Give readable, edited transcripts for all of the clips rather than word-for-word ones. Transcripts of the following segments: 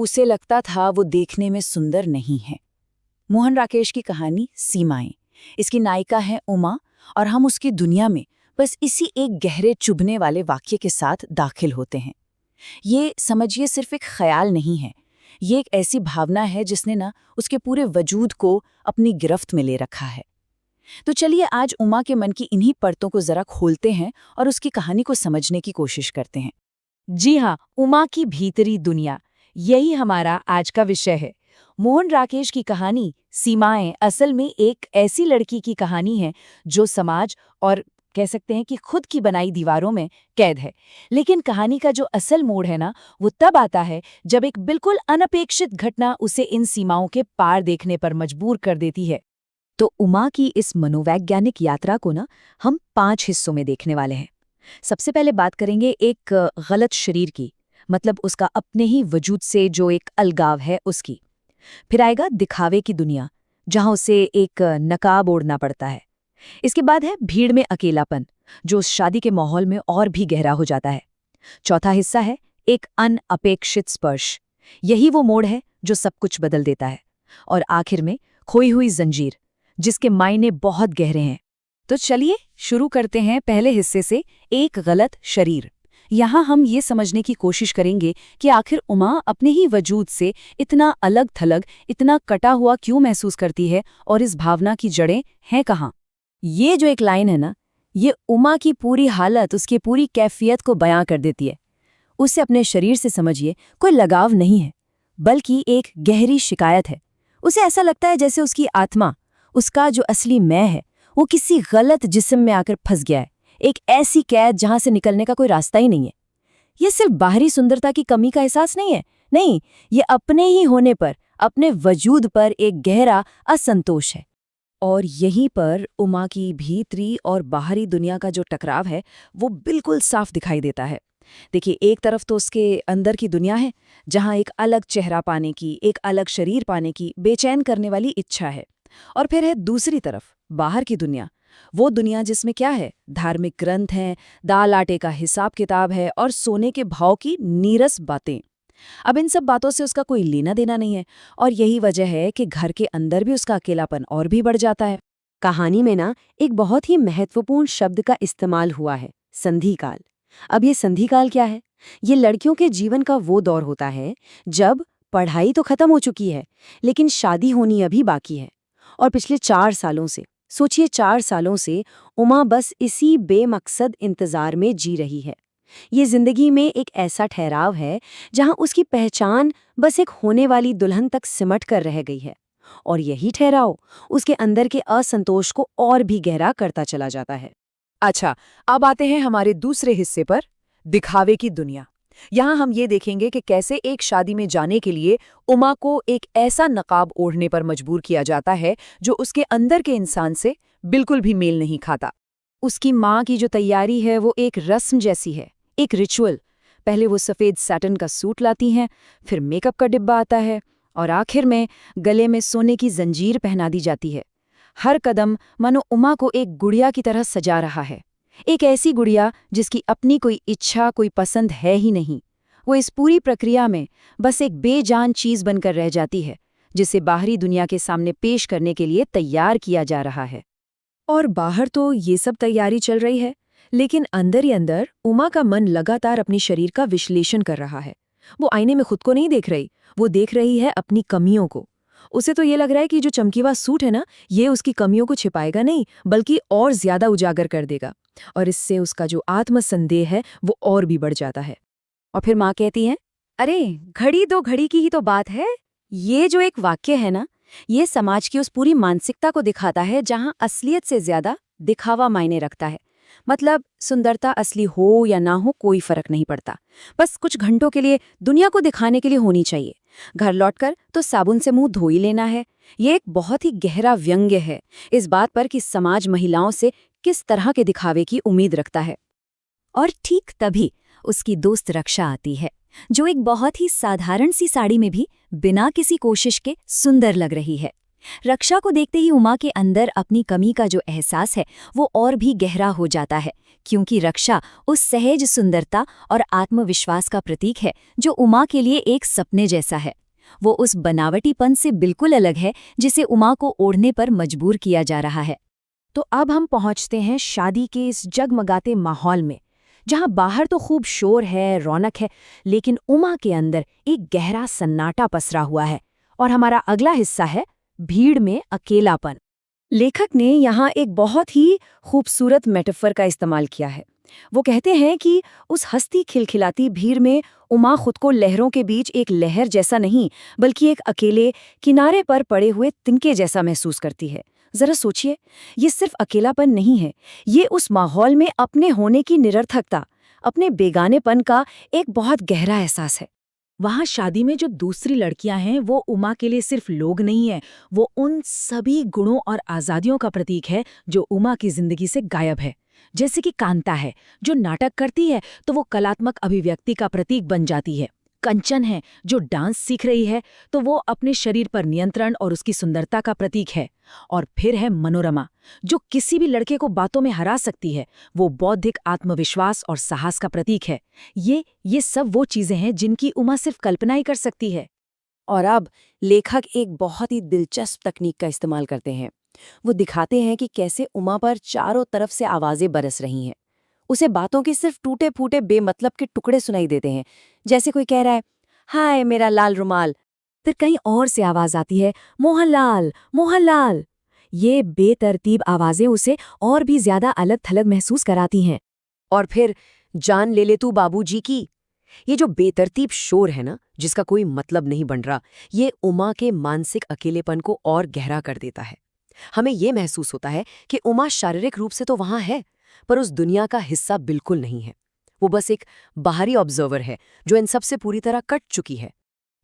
उसे लगता था वो देखने में सुंदर नहीं है। मोहन राकेश की कहानी सीमाएं। इसकी नायिका है उमा और हम उसकी दुनिया में बस इसी एक गहरे चुभने वाले वाक्य के साथ दाखिल होते हैं। ये समझिए सिर्फ एक ख्याल नहीं है, ये एक ऐसी भावना है जिसने ना उसके पूरे वजूद को अपनी गिरफ्त में ले रखा है। तो चलिए आज उमा के मन की इन्हीं परतों को जरा खोलते हैं और उसकी कहानी को समझने की कोशिश करते हैं। जी हाँ, उमा की भीतरी दुनिया, यही हमारा आज का विषय है। मोहन राकेश की कहानी सीमाएं असल में एक ऐसी लड़की की कहानी है जो समाज और कह सकते हैं कि खुद की बनाई दीवारों में कैद है। लेकिन कहानी का जो असल मोड़ है ना, वो तब आता है जब एक बिल्कुल अनपेक्षित घटना उसे इन सीमाओं के पार देखने पर मजबूर कर देती है। तो उमा की इस मनोवैज्ञानिक यात्रा को ना हम 5 हिस्सों में देखने वाले हैं। सबसे पहले बात करेंगे एक गलत शरीर की, मतलब उसका अपने ही वजूद से जो एक अलगाव है उसकी। फिर आएगा दिखावे की दुनिया, जहां उसे एक नकाब ओढ़ना पड़ता है। इसके बाद है भीड़ में अकेलापन, जो उस शादी के माहौल में और भी गहरा हो जाता है। चौथा हिस्सा है एक अनअपेक्षित स्पर्श, यही वो मोड़ है जो सब कुछ बदल देता है। और आखिर में खोई हुई जंजीर, जिसके मायने बहुत गहरे हैं। तो चलिए शुरू करते हैं पहले हिस्से से, एक गलत शरीर। यहाँ हम ये समझने की कोशिश करेंगे कि आखिर उमा अपने ही वजूद से इतना अलग थलग, इतना कटा हुआ क्यों महसूस करती है और इस भावना की जड़ें हैं कहाँ। ये जो एक लाइन है ना, ये उमा की पूरी हालत, उसकी पूरी कैफियत को बयां कर देती है। उसे अपने शरीर से समझिए कोई लगाव नहीं है, बल्कि एक गहरी शिकायत है। उसे ऐसा लगता है जैसे उसकी आत्मा, उसका जो असली मैं है, वो किसी गलत जिस्म में आकर फंस गया है, एक ऐसी कैद जहां से निकलने का कोई रास्ता ही नहीं है। ये सिर्फ बाहरी सुंदरता की कमी का एहसास नहीं है, नहीं, ये अपने ही होने पर, अपने वजूद पर एक गहरा असंतोष है। और यहीं पर उमा की भीतरी और बाहरी दुनिया का जो टकराव है वो बिल्कुल साफ दिखाई देता है। देखिए, एक तरफ तो उसके अंदर की दुनिया है, जहां एक अलग चेहरा पाने की, एक अलग शरीर पाने की बेचैन करने वाली इच्छा है। और फिर है दूसरी तरफ बाहर की दुनिया, वो दुनिया जिसमें क्या है, धार्मिक ग्रंथ हैं, दाल आटे का हिसाब किताब है और सोने के भाव की नीरस बातें। अब इन सब बातों से उसका कोई लेना देना नहीं है, और यही वजह है कि घर के अंदर भी उसका अकेलापन और भी बढ़ जाता है। कहानी में ना एक बहुत ही महत्वपूर्ण शब्द का इस्तेमाल हुआ है, संधिकाल। अब ये संधिकाल क्या है? ये लड़कियों के जीवन का वो दौर होता है जब पढ़ाई तो खत्म हो चुकी है, लेकिन शादी होनी अभी बाकी है। और पिछले 4 सालों से, सोचिए 4 सालों से उमा बस इसी बेमकसद इंतजार में जी रही है। ये जिंदगी में एक ऐसा ठहराव है जहां उसकी पहचान बस एक होने वाली दुल्हन तक सिमट कर रह गई है। और यही ठहराव उसके अंदर के असंतोष को और भी गहरा करता चला जाता है। अच्छा, अब आते हैं हमारे दूसरे हिस्से पर, दिखावे की दुनिया। यहाँ हम ये देखेंगे कि कैसे एक शादी में जाने के लिए उमा को एक ऐसा नकाब ओढ़ने पर मजबूर किया जाता है जो उसके अंदर के इंसान से बिल्कुल भी मेल नहीं खाता। उसकी माँ की जो तैयारी है वो एक रस्म जैसी है, एक रिचुअल। पहले वो सफ़ेद सैटन का सूट लाती हैं, फिर मेकअप का डिब्बा आता है और आखिर में गले में सोने की जंजीर पहना दी जाती है। हर कदम मानो उमा को एक गुड़िया की तरह सजा रहा है, एक ऐसी गुड़िया जिसकी अपनी कोई इच्छा, कोई पसंद है ही नहीं। वो इस पूरी प्रक्रिया में बस एक बेजान चीज़ बनकर रह जाती है, जिसे बाहरी दुनिया के सामने पेश करने के लिए तैयार किया जा रहा है। और बाहर तो ये सब तैयारी चल रही है, लेकिन अंदर ही अंदर उमा का मन लगातार अपनी शरीर का विश्लेषण कर रहा है। वो आईने में खुद को नहीं देख रही, वो देख रही है अपनी कमियों को। उसे तो ये लग रहा है कि जो चमकीवा सूट है ना, ये उसकी कमियों को छिपाएगा नहीं, बल्कि और ज्यादा उजागर कर देगा। और इससे उसका जो आत्मसंदेह है वो और भी बढ़ जाता है। और फिर माँ कहती है, अरे घड़ी दो घड़ी की ही तो बात है। ये जो एक वाक्य है ना, ये समाज की उस पूरी मानसिकता को दिखाता है जहां असलियत से ज्यादा दिखावा मायने रखता है। मतलब सुंदरता असली हो या ना हो कोई फर्क नहीं पड़ता, बस कुछ घंटों के लिए दुनिया को दिखाने के लिए होनी चाहिए। घर लौटकर तो साबुन से मुंह धो ही लेना है। ये एक बहुत ही गहरा व्यंग्य है इस बात पर कि समाज महिलाओं से किस तरह के दिखावे की उम्मीद रखता है। और ठीक तभी उसकी दोस्त रक्षा आती है, जो एक बहुत ही साधारण सी साड़ी में भी बिना किसी कोशिश के सुंदर लग रही है। रक्षा को देखते ही उमा के अंदर अपनी कमी का जो एहसास है वो और भी गहरा हो जाता है, क्योंकि रक्षा उस सहज सुंदरता और आत्मविश्वास का प्रतीक है जो उमा के लिए एक सपने जैसा है। वो उस बनावटीपन से बिल्कुल अलग है जिसे उमा को ओढ़ने पर मजबूर किया जा रहा है। तो अब हम पहुंचते हैं शादी के इस जगमगाते माहौल में, जहां बाहर तो खूब शोर है, रौनक है, लेकिन उमा के अंदर एक गहरा सन्नाटा पसरा हुआ है। और हमारा अगला हिस्सा है भीड़ में अकेलापन। लेखक ने यहाँ एक बहुत ही खूबसूरत मेटाफर का इस्तेमाल किया है। वो कहते हैं कि उस हंसती खिलखिलाती भीड़ में उमा खुद को लहरों के बीच एक लहर जैसा नहीं, बल्कि एक अकेले किनारे पर पड़े हुए तिनके जैसा महसूस करती है। जरा सोचिए, ये सिर्फ अकेलापन नहीं है, ये उस माहौल में अपने होने की निरर्थकता, अपने बेगानेपन का एक बहुत गहरा एहसास है। वहां शादी में जो दूसरी लड़कियां हैं वो उमा के लिए सिर्फ लोग नहीं है, वो उन सभी गुणों और आजादियों का प्रतीक है जो उमा की जिंदगी से गायब है। जैसे कि कांता है जो नाटक करती है तो वो कलात्मक अभिव्यक्ति का प्रतीक बन जाती है। कंचन है जो डांस सीख रही है तो वो अपने शरीर पर नियंत्रण और उसकी सुंदरता का प्रतीक है। और फिर है मनोरमा जो किसी भी लड़के को बातों में हरा सकती है, वो बौद्धिक आत्मविश्वास और साहस का प्रतीक है। ये सब वो चीजें हैं जिनकी उमा सिर्फ कल्पना ही कर सकती है। और अब लेखक एक बहुत ही दिलचस्प तकनीक का इस्तेमाल करते हैं। वो दिखाते हैं कि कैसे उमा पर चारों तरफ से आवाजें बरस रही हैं। उसे बातों के सिर्फ टूटे फूटे बेमतलब के टुकड़े सुनाई देते हैं, जैसे कोई कह रहा है, हाय मेरा लाल रुमाल। फिर कहीं और से आवाज आती है, मोहनलाल मोहनलाल। ये बेतरतीब आवाजें उसे और भी ज्यादा अलग थलग महसूस कराती हैं। और फिर जान ले तू बाबूजी की। ये जो बेतरतीब शोर है ना, जिसका कोई मतलब नहीं बन रहा, ये उमा के मानसिक अकेलेपन को और गहरा कर देता है। हमें ये महसूस होता है कि उमा शारीरिक रूप से तो वहां है, पर उस दुनिया का हिस्सा बिल्कुल नहीं है। वो बस एक बाहरी ऑब्जर्वर है जो इन सब से पूरी तरह कट चुकी है।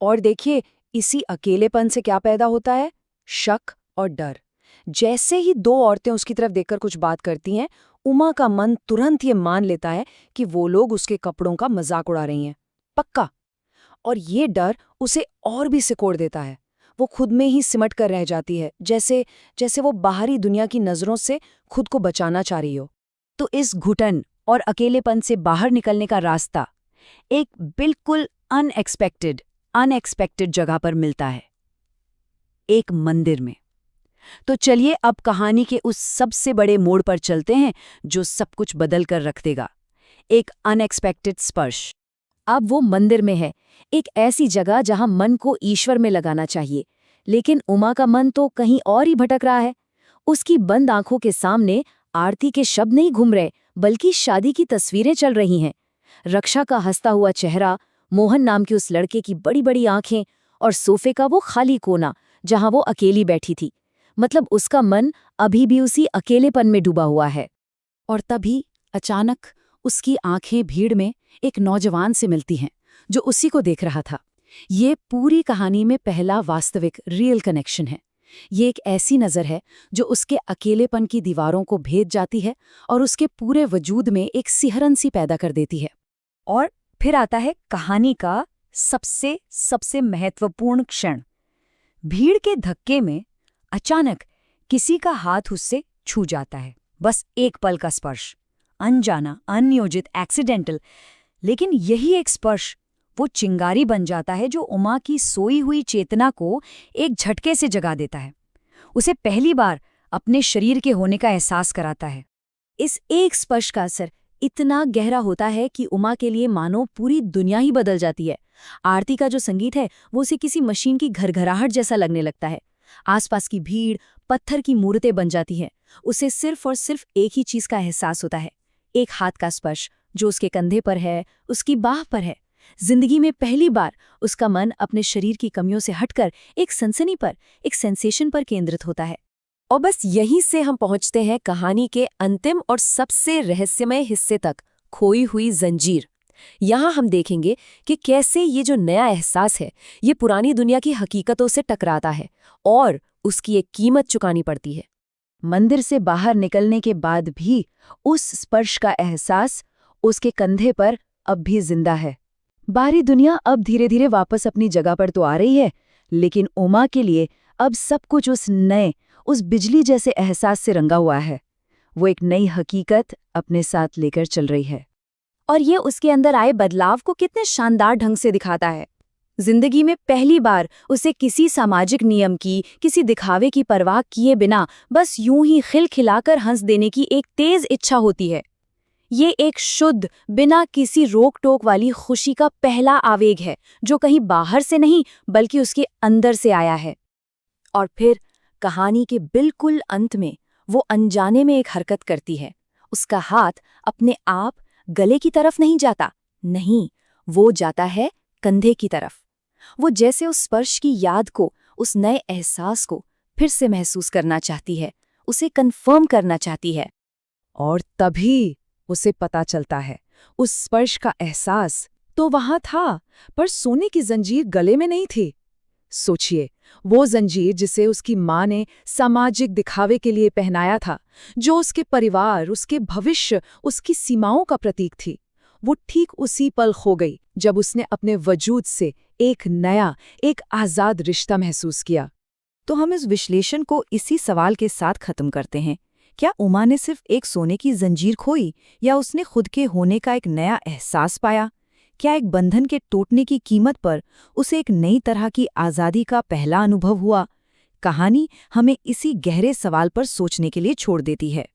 और देखिए, इसी अकेलेपन से क्या पैदा होता है? शक और डर। जैसे ही दो औरतें उसकी तरफ देखकर कुछ बात करती हैं, उमा का मन तुरंत ये मान लेता है कि वो लोग उसके कपड़ों का मजाक उड़ा रही हैं। पक्का। और ये डर उसे और भी सिकोड़ देता है। वो खुद में ही सिमट कर रह जाती है, जैसे वो बाहरी दुनिया की नजरों से खुद को बचाना चाह रही हो। तो इस घुटन और अकेलेपन से बाहर निकलने का रास्ता एक बिल्कुल अनएक्सपेक्टेड जगह पर मिलता है, एक मंदिर में। तो चलिए अब कहानी के उस सबसे बड़े मोड़ पर चलते हैं जो सब कुछ बदल कर रख देगा। एक अनएक्सपेक्टेड स्पर्श। अब वो मंदिर में है, एक ऐसी जगह जहां मन को ईश्वर में लगाना चाहिए, लेकिन उमा का मन तो कहीं और ही भटक रहा है। उसकी बंद आंखों के सामने आरती के शब्द नहीं घूम रहे, बल्कि शादी की तस्वीरें चल रही हैं। रक्षा का हंसता हुआ चेहरा, मोहन नाम के उस लड़के की बड़ी बड़ी आंखें और सोफे का वो खाली कोना जहां वो अकेली बैठी थी। मतलब उसका मन अभी भी उसी अकेलेपन में डूबा हुआ है। और तभी अचानक उसकी आंखें भीड़ में एक नौजवान से मिलती हैं जो उसी को देख रहा था। ये पूरी कहानी में पहला वास्तविक रियल कनेक्शन है। ये एक ऐसी नज़र है जो उसके अकेलेपन की दीवारों को भेद जाती है और उसके पूरे वजूद में एक सिहरन सी पैदा कर देती है। और फिर आता है कहानी का सबसे महत्वपूर्ण क्षण। भीड़ के धक्के में अचानक किसी का हाथ उससे छू जाता है। बस एक पल का स्पर्श, अनजाना, अनियोजित, एक्सीडेंटल, लेकिन यही एक स्पर्श वो चिंगारी बन जाता है जो उमा की सोई हुई चेतना को एक झटके से जगा देता है। उसे पहली बार अपने शरीर के होने का एहसास कराता है। इस एक स्पर्श का असर इतना गहरा होता है कि उमा के लिए मानो पूरी दुनिया ही बदल जाती है। आरती का जो संगीत है वो उसे किसी मशीन की घरघराहट जैसा लगने लगता है। आसपास की भीड़ पत्थर की मूर्तें बन जाती हैं। उसे सिर्फ और सिर्फ एक ही चीज का एहसास होता है, एक हाथ का स्पर्श जो उसके कंधे पर है, उसकी बाह पर है। जिंदगी में पहली बार उसका मन अपने शरीर की कमियों से हटकर एक सनसनी पर, एक सेंसेशन पर केंद्रित होता है। और बस यहीं से हम पहुंचते हैं कहानी के अंतिम और सबसे रहस्यमय हिस्से तक, खोई हुई जंजीर। यहाँ हम देखेंगे कि कैसे ये जो नया एहसास है ये पुरानी दुनिया की हकीकतों से टकराता है और उसकी एक कीमत चुकानी पड़ती है। मंदिर से बाहर निकलने के बाद भी उस स्पर्श का एहसास उसके कंधे पर अब भी जिंदा है। बाहरी दुनिया अब धीरे धीरे वापस अपनी जगह पर तो आ रही है, लेकिन उमा के लिए अब सब कुछ उस बिजली जैसे एहसास से रंगा हुआ है। वो एक नई हकीकत अपने साथ लेकर चल रही है। और ये उसके अंदर आए बदलाव को कितने शानदार ढंग से दिखाता है। जिंदगी में पहली बार उसे किसी सामाजिक नियम की, किसी दिखावे की परवाह किए बिना बस यूं ही खिलखिलाकर हंस देने की एक तेज इच्छा होती है। ये एक शुद्ध, बिना किसी रोक टोक वाली खुशी का पहला आवेग है, जो कहीं बाहर से नहीं बल्कि उसके अंदर से आया है। और फिर कहानी के बिल्कुल अंत में वो अनजाने में एक हरकत करती है। उसका हाथ अपने आप गले की तरफ नहीं जाता, नहीं, वो जाता है कंधे की तरफ। वो जैसे उस स्पर्श की याद को, उस नए एहसास को फिर से महसूस करना चाहती है, उसे कंफर्म करना चाहती है। और तभी उसे पता चलता है, उस स्पर्श का एहसास तो वहां था, पर सोने की जंजीर गले में नहीं थी। सोचिए, वो जंजीर जिसे उसकी माँ ने सामाजिक दिखावे के लिए पहनाया था, जो उसके परिवार, उसके भविष्य, उसकी सीमाओं का प्रतीक थी, वो ठीक उसी पल खो गई जब उसने अपने वजूद से एक नया, एक आज़ाद रिश्ता महसूस किया। तो हम इस विश्लेषण को इसी सवाल के साथ खत्म करते हैं। क्या उमा ने सिर्फ एक सोने की जंजीर खोई, या उसने खुद के होने का एक नया एहसास पाया? क्या एक बंधन के टूटने की कीमत पर उसे एक नई तरह की आज़ादी का पहला अनुभव हुआ? कहानी हमें इसी गहरे सवाल पर सोचने के लिए छोड़ देती है।